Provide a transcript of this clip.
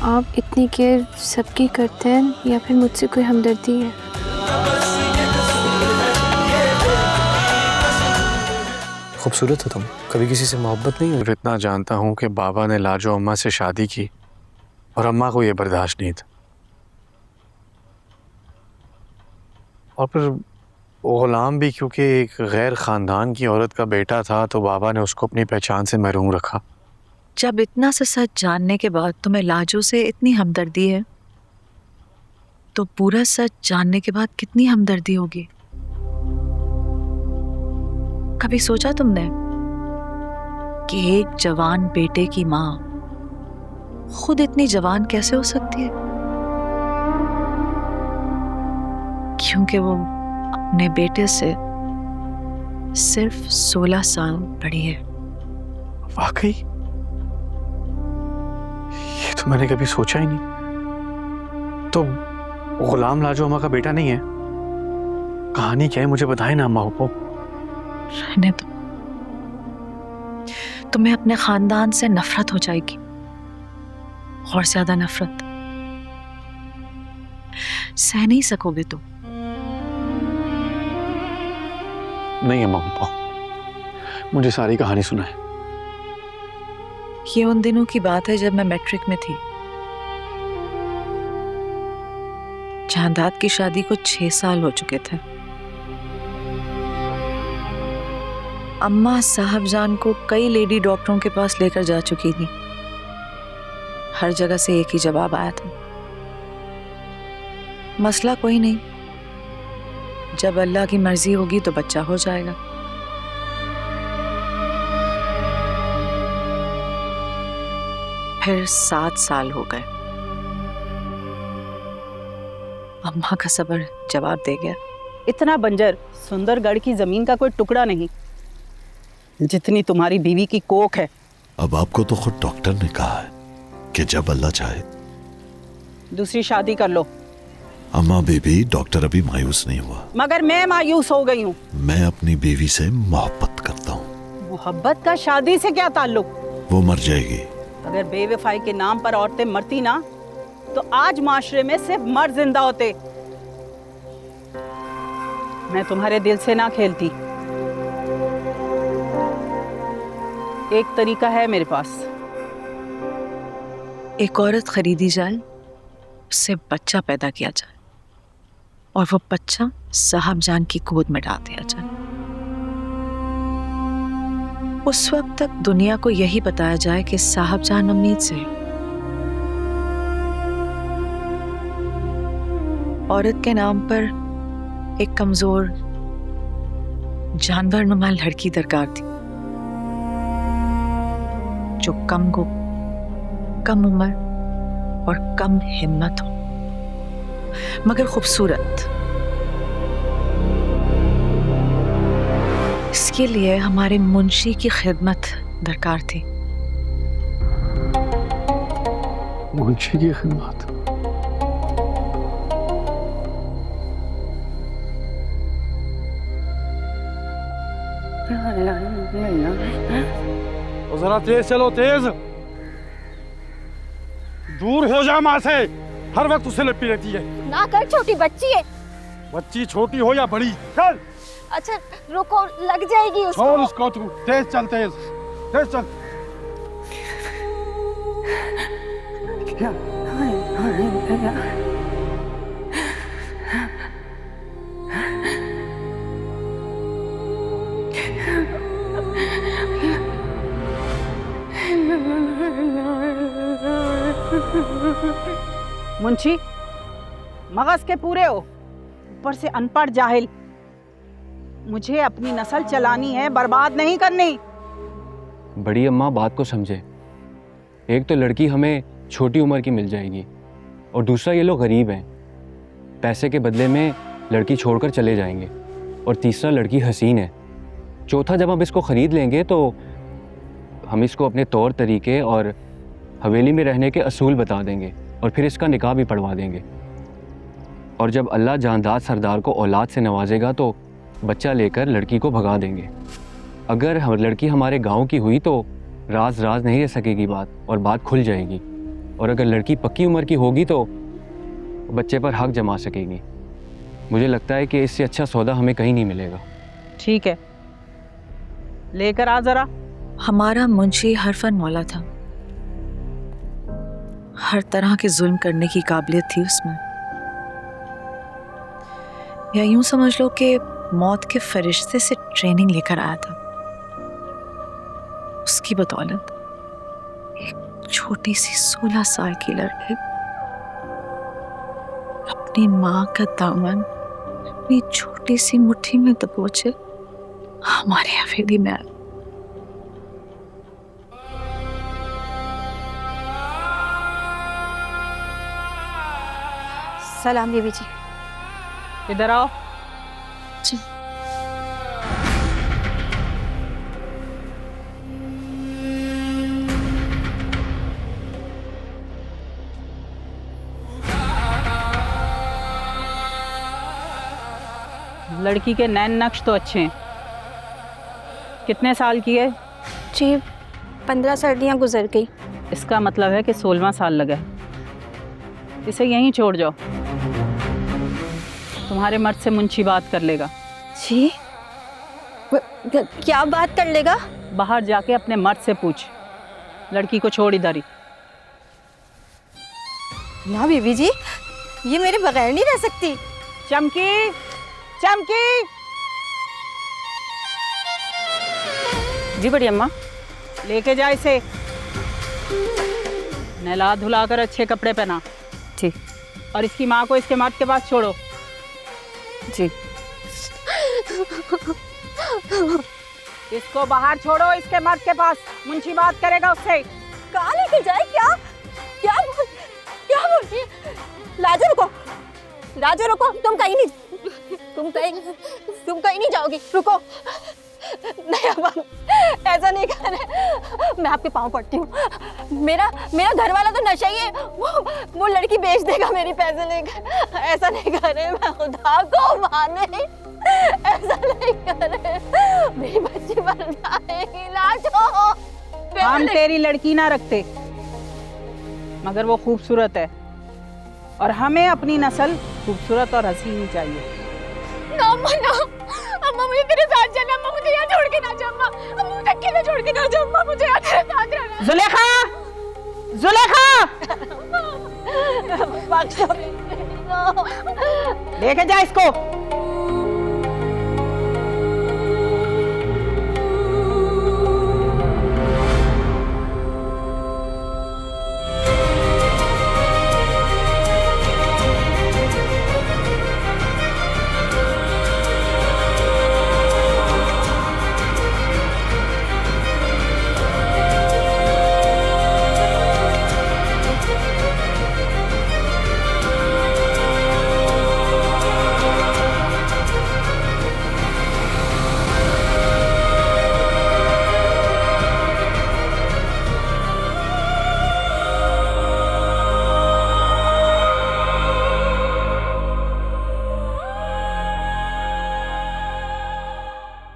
आप इतनी केयर सबकी करते हैं या फिर मुझसे कोई हमदर्दी है? खूबसूरत हो तुम, कभी किसी से मोहब्बत नहीं हुई? इतना जानता हूँ कि बाबा ने लाजो अम्मा से शादी की और अम्मा को ये बर्दाश्त नहीं था। और फिर गुलाम भी क्योंकि एक गैर ख़ानदान की औरत का बेटा था तो बाबा ने उसको अपनी पहचान से महरूम रखा। जब इतना सा सच जानने के बाद तुम्हें लाजो से इतनी हमदर्दी है तो पूरा सच जानने के बाद कितनी हमदर्दी होगी? कभी सोचा तुमने कि एक जवान बेटे की माँ खुद इतनी जवान कैसे हो सकती है? क्योंकि वो अपने बेटे से सिर्फ 16 साल बड़ी है। वाकई? ये तो मैंने कभी सोचा ही नहीं। तो गुलाम लाजो अम्मा का बेटा नहीं है? कहानी क्या है मुझे बताए ना अम्मा को। रहने दो, तुम्हें अपने खानदान से नफरत हो जाएगी, और ज्यादा नफरत सह नहीं सकोगे तुम। नहीं अम्मा पापा, मुझे सारी कहानी सुनाए। ये उन दिनों की बात है जब मैं मैट्रिक में थी। जायदाद की शादी को 6 साल हो चुके थे। अम्मा साहबजान को कई लेडी डॉक्टरों के पास लेकर जा चुकी थी। हर जगह से एक ही जवाब आया था, मसला कोई नहीं, जब अल्लाह की मर्जी होगी तो बच्चा हो जाएगा। फिर 7 साल हो गए। अम्मा का सब्र जवाब दे गया। इतना बंजर सुंदरगढ़ की जमीन का कोई टुकड़ा नहीं जितनी तुम्हारी बीवी की कोख है। अब आपको तो खुद डॉक्टर ने कहा है कि जब अल्लाह चाहे दूसरी शादी कर लो। अम्मा बेबी, डॉक्टर अभी मायूस नहीं हुआ। मगर मैं मायूस हो गई हूँ। मैं अपनी बीवी से मोहब्बत करता हूँ। मोहब्बत का शादी से क्या ताल्लुक? वो मर जाएगी। अगर बेवफाई के नाम पर औरतें मरती ना तो आज माशरे में सिर्फ मर्द जिंदा होते। मैं तुम्हारे दिल से ना खेलती। एक तरीका है मेरे पास। एक औरत खरीदी जाए, उससे बच्चा पैदा किया जाए और वो बच्चा साहबजान की गोद में डाल दिया जाए। उस वक्त तक दुनिया को यही बताया जाए कि साहबजान उम्मीद से औरत के नाम पर एक कमजोर जानवर नुमा लड़की दरकार थी, जो कम गो, कम उम्र और कम हिम्मत हो, मगर खूबसूरत। इसके लिए हमारे मुंशी की खिदमत दरकार थी। मुंशी की खिदमत? जरा तेज चलो, तेज। दूर हो जा माँ से, हर वक्त उसे लिपटी रहती है। ना कर, छोटी बच्ची है। बच्ची छोटी हो या बड़ी, चल। अच्छा रुको, लग जाएगी उसको। छोड़ उसको, तू तेज चल, तेज तेज चल। मुंशी, मगज के पूरे हो, ऊपर से अनपढ़ जाहिल। मुझे अपनी नस्ल चलानी है, बर्बाद नहीं करनी। बड़ी अम्मा बात को समझे। एक तो लड़की हमें छोटी उम्र की मिल जाएगी और दूसरा ये लोग गरीब हैं, पैसे के बदले में लड़की छोड़कर चले जाएंगे, और तीसरा लड़की हसीन है। चौथा, जब हम इसको ख़रीद लेंगे तो हम इसको अपने तौर तरीके और हवेली में रहने के असूल बता देंगे और फिर इसका निकाह भी पढ़वा देंगे। और जब अल्लाह जानदार सरदार को औलाद से नवाजेगा तो बच्चा लेकर लड़की को भगा देंगे। अगर लड़की हमारे गांव की हुई तो राज राज नहीं रह सकेगी बात, और बात खुल जाएगी और अगर लड़की पक्की उम्र की होगी तो बच्चे पर हक जमा सकेगी। मुझे लगता है कि इससे अच्छा सौदा हमें कहीं नहीं मिलेगा। ठीक है, लेकर आ जरा। हमारा मुंशी हरफन मौला था, हर तरह के जुल्म करने की काबिलियत थी उसमें। या यूं समझ लो कि मौत के फरिश्ते से ट्रेनिंग लेकर आया था। उसकी बदौलत एक छोटी सी 16 साल की लड़की अपनी माँ का दामन अपनी छोटी सी मुट्ठी में दबोचे हमारे हवेली में आई। सलाम बीबी जी। इधर आओ। जी। लड़की के नैन नक्श तो अच्छे हैं। कितने साल की है? जी 15 सर्दियाँ गुजर गई। इसका मतलब है कि 16वां साल लगा है। इसे यहीं छोड़ जाओ, तुम्हारे मर्द से मुंशी बात कर लेगा। जी क्या बात कर लेगा? बाहर जाके अपने मर्द से पूछ, लड़की को छोड़ इधर ही। ना बीबी जी, ये मेरे बगैर नहीं रह सकती। चमकी, चमकी। जी बड़ी अम्मा। लेके जा इसे, नहला धुला कर अच्छे कपड़े पहना। ठीक। और इसकी माँ को इसके मर्द के पास छोड़ो। जी। इसको बाहर छोड़ो, इसके मर्द के पास। मुंशी बात करेगा उससे। कहाँ लेके जाए? क्या क्या क्या बोल रही है? लाजो रुको, लाजो रुको, तुम कहीं नहीं जाओगी। रुको। नहीं अब ऐसा नहीं कर रहे, मैं आपके पाँव पड़ती हूँ। मेरा घर वाला तो नशा ही है, वो लड़की बेच देगा मेरे पैसे लेकर। ऐसा नहीं कर रहे, मैं खुदा को माने, ऐसा नहीं कर रहे। मेरी बच्ची मर जाएगी। लाजो, हम तेरी लड़की ना रखते, मगर वो खूबसूरत है और हमें अपनी नस्ल खूबसूरत और हसीन चाहिए। अम्मा मुझे तेरे साथ जाना। अम्मा मुझे यहाँ छोड़ के ना जाओ। अम्मा मुझे अकेले छोड़ के ना जाओ। अम्मा मुझे यहाँ तेरे साथ रहना। जुलेखा, जुलेखा, बख्शो। लेके जा इसको।